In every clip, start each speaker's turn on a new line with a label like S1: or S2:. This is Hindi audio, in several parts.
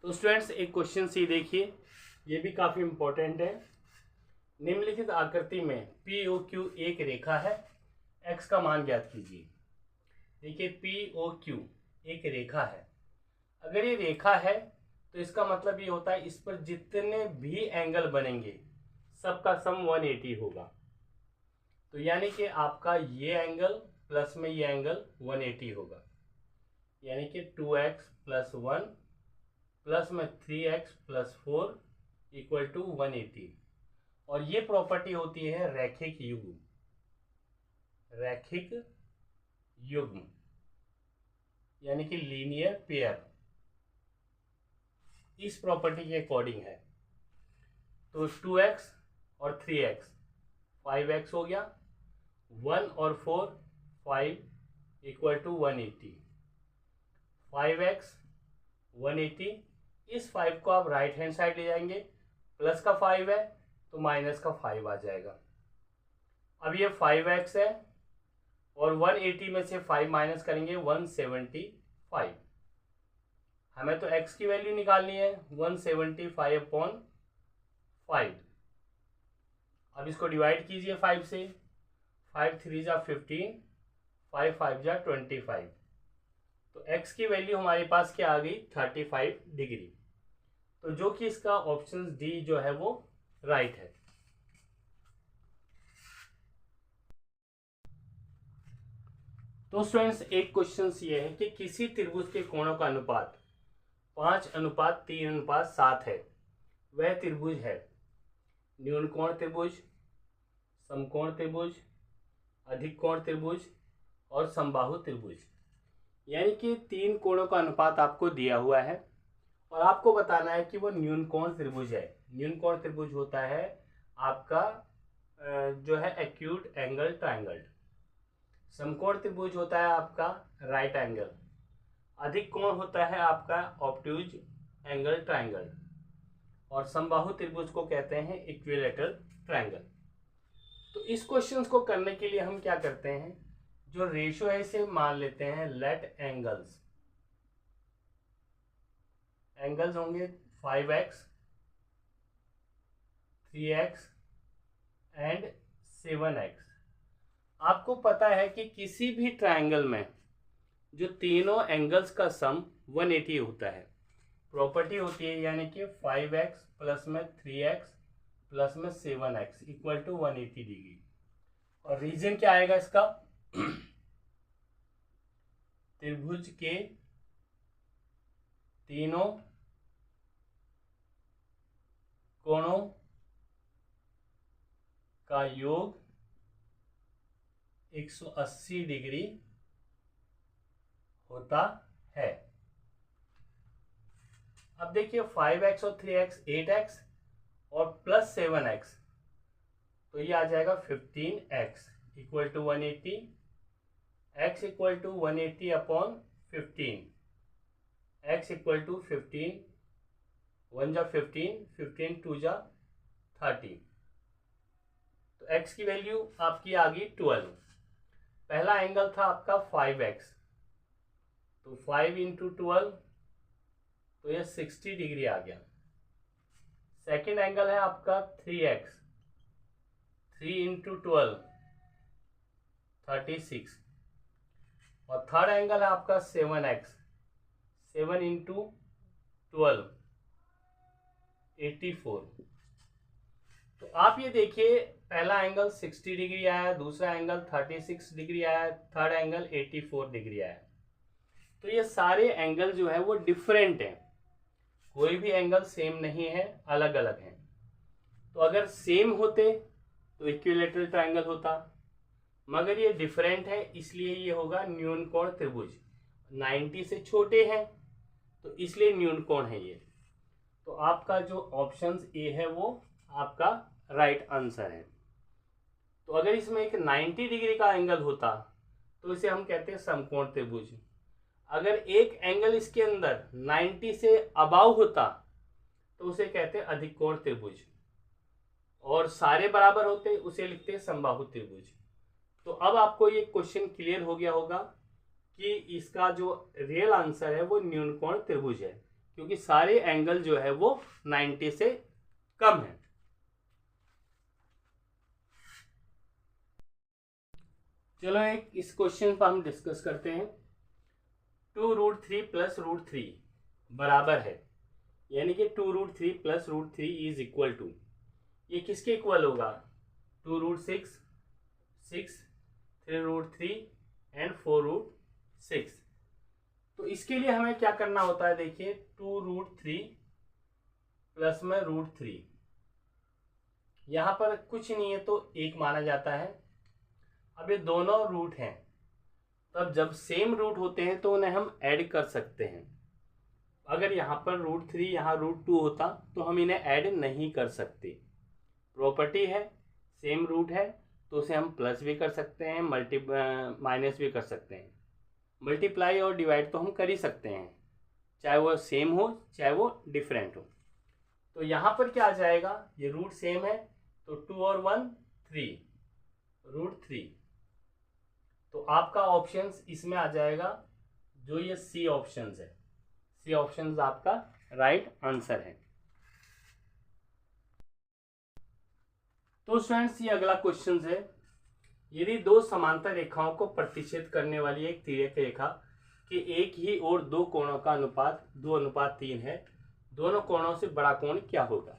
S1: तो स्टूडेंट्स एक क्वेश्चन सी देखिए, ये भी काफ़ी इम्पोर्टेंट है। निम्नलिखित आकृति में पी ओ क्यू एक रेखा है, एक्स का मान ज्ञात कीजिए। देखिए पी ओ क्यू एक रेखा है। अगर ये रेखा है तो इसका मतलब ये होता है इस पर जितने भी एंगल बनेंगे सबका सम 180 होगा। तो यानी कि आपका ये एंगल प्लस में ये एंगल 180 होगा, यानी कि 2x + 1 प्लस में 3x + 4 इक्वल टू 180। और ये प्रॉपर्टी होती है रैखिक युग्म। रैखिक युग्म यानी कि लीनियर पेयर, इस प्रॉपर्टी के अकॉर्डिंग है। तो 2x और 3x 5x हो गया, 1 और 4 5 इक्वल टू 180। 5x 180, इस 5 को आप राइट हैंड साइड ले जाएंगे, प्लस का 5 है तो माइनस का 5 आ जाएगा। अब ये 5x है और 180 में से 5 माइनस करेंगे 175। हमें तो x की वैल्यू निकालनी है 175/5। अब इसको डिवाइड कीजिए 5 से, 5 3 जा 15, 5 5 जा 25। तो x की वैल्यू हमारे पास क्या आ गई 35 डिग्री। तो जो कि इसका ऑप्शन डी जो है वो राइट है। तो स्टूडेंट्स एक क्वेश्चन ये है कि किसी त्रिभुज के कोणों का अनुपात 5:3:7 है। वह त्रिभुज है न्यून कोण त्रिभुज, समकोण त्रिभुज, अधिक कोण त्रिभुज और समबाहु त्रिभुज। यानी कि 3 कोणों का अनुपात आपको दिया हुआ है और आपको बताना है कि वो न्यून कोण त्रिभुज है। न्यून कोण त्रिभुज होता है आपका जो है एक्यूट एंगल ट्रायंगल। समकोण त्रिभुज होता है आपका राइट एंगल। अधिक कोण होता है आपका ऑब्ट्यूज एंगल ट्रायंगल। और समबाहु त्रिभुज को कहते हैं इक्विलैटरल ट्रायंगल। तो इस क्वेश्चन को करने के लिए हम क्या करते हैं, जो रेशो है इसे मान लेते हैं लेट एंगल्स। एंगल्स होंगे 5x 3x एंड 7x। आपको पता है कि किसी भी ट्रायंगल में जो तीनों एंगल्स का सम 180 होता है। प्रॉपर्टी होती है यानी कि 5x प्लस में 3x प्लस में 7x इक्वल टू 180 डिग्री। और रीजन क्या आएगा इसका त्रिभुज के तीनों कोणों का योग 180 डिग्री होता है। अब देखिए 5x और 3x 8x और प्लस 7x, तो ये आ जाएगा 15x equal to 180। x equal to 180/15, x equal to 15, 1 जा 15, 15 2 जा 30। तो x की वैल्यू आपकी आ गई 12। पहला एंगल था आपका 5x, तो 5 × 12 तो ये 60 डिग्री आ गया। सेकेंड एंगल है आपका 3x, 3 × 12 36। और थर्ड एंगल है आपका 7x, 7 × 12 84। तो आप ये देखिए पहला एंगल 60 डिग्री आया, दूसरा एंगल 36 डिग्री आया, थर्ड एंगल 84 डिग्री आया। तो ये सारे एंगल जो है वो डिफरेंट हैं, कोई भी एंगल सेम नहीं है, अलग अलग हैं। तो अगर सेम होते तो इक्विलैटरल ट्रायंगल होता, मगर ये डिफरेंट है इसलिए ये होगा न्यून कोण त्रिभुज। 90 से छोटे हैं तो इसलिए न्यून कोण है ये। तो आपका जो ऑप्शन ए है वो आपका राइट आंसर है। तो अगर इसमें एक 90 डिग्री का एंगल होता तो इसे हम कहते हैं समकोण त्रिभुज। अगर एक एंगल इसके अंदर 90 से अबाव होता तो उसे कहते हैं अधिक कोण त्रिभुज, और सारे बराबर होते उसे लिखते हैं समबाहु त्रिभुज। तो अब आपको ये क्वेश्चन क्लियर हो गया होगा कि इसका जो रियल आंसर है वो न्यून कोण त्रिभुज है, क्योंकि सारे एंगल जो है वो 90 से कम है। चलो एक इस क्वेश्चन पर हम डिस्कस करते हैं। 2√3 प्लस √3 बराबर है, यानी कि 2√3 प्लस √3 इज इक्वल टू, ये किसके इक्वल होगा? 2√6, 6, 3√3 एंड 4√6। तो इसके लिए हमें क्या करना होता है? देखिए 2√3 प्लस में √3, यहाँ पर कुछ नहीं है तो 1 माना जाता है। अब ये दोनों रूट हैं, तब जब सेम रूट होते हैं तो उन्हें हम ऐड कर सकते हैं। अगर यहाँ पर √3 यहाँ √2 होता तो हम इन्हें ऐड नहीं कर सकते। प्रॉपर्टी है, सेम रूट है तो उसे हम प्लस भी कर सकते हैं, माइनस भी कर सकते हैं। मल्टीप्लाई और डिवाइड तो हम कर ही सकते हैं, चाहे वो सेम हो चाहे वो डिफरेंट हो। तो यहाँ पर क्या आ जाएगा? ये रूट सेम है तो 2 और 1 3, √3। तो आपका ऑप्शंस इसमें आ जाएगा जो ये सी ऑप्शंस है। सी ऑप्शंस आपका राइट आंसर है। तो स्टूडेंट्स ये अगला क्वेश्चन है। यदि दो समांतर रेखाओं को प्रतिच्छेद करने वाली एक तिर्यक रेखा के एक ही और दो कोणों का अनुपात 2:3 है, दोनों कोणों से बड़ा कोण क्या होगा?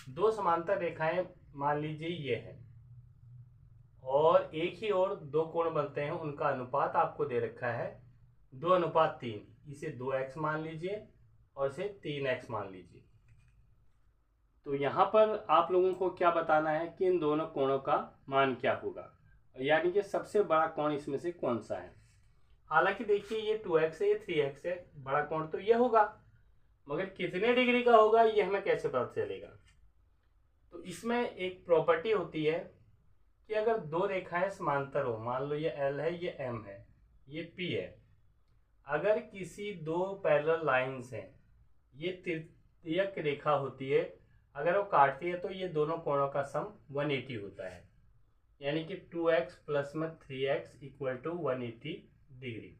S1: दो समांतर रेखाएं मान लीजिए ये है, और एक ही और दो कोण बनते हैं, उनका अनुपात आपको दे रखा है 2:3। इसे 2x मान लीजिए और इसे 3x मान लीजिए। तो यहाँ पर आप लोगों को क्या बताना है कि इन दोनों कोणों का मान क्या होगा, यानी कि सबसे बड़ा कोण इसमें से कौन सा है। हालांकि देखिए ये 2x है, ये 3x है, बड़ा कोण तो ये होगा, मगर कितने डिग्री का होगा ये हमें कैसे पता चलेगा? तो इसमें एक प्रॉपर्टी होती है कि अगर दो रेखाएं समांतर हो, मान लो ये L है, ये M है, ये P है, अगर किसी दो पैरेलल लाइंस हैं, ये तिर्यक रेखा होती है, अगर वो काटती है तो ये दोनों कोणों का सम 180 होता है, यानी कि 2x प्लस में 3x इक्वल टू 180 डिग्री।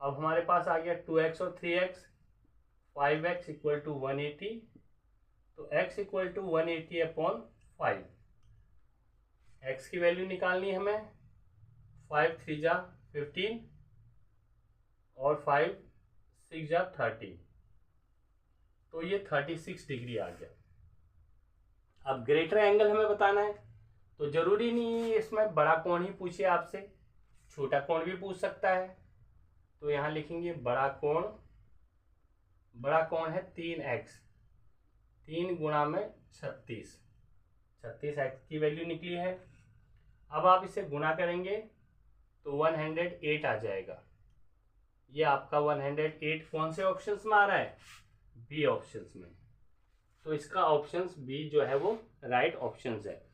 S1: अब हमारे पास आ गया 2x और 3x, 5x इक्वल टू 180, तो x equal to 180 upon 5। x की वैल्यू निकालनी है हमें, 5 3 जा 15 और 5 6 जा 30, तो ये 36 डिग्री आ गया। अब ग्रेटर एंगल हमें बताना है, तो जरूरी नहीं है इसमें बड़ा कोण ही पूछे आपसे, छोटा कोण भी पूछ सकता है। तो यहाँ लिखेंगे बड़ा कोण है 3x, 3 गुणा में 36, 36x की वैल्यू निकली है। अब आप इसे गुणा करेंगे तो 108 आ जाएगा। ये आपका 108 कौन से ऑप्शंस में आ रहा है? बी ऑप्शंस में। तो इसका ऑप्शंस बी जो है वो राइट ऑप्शंस है।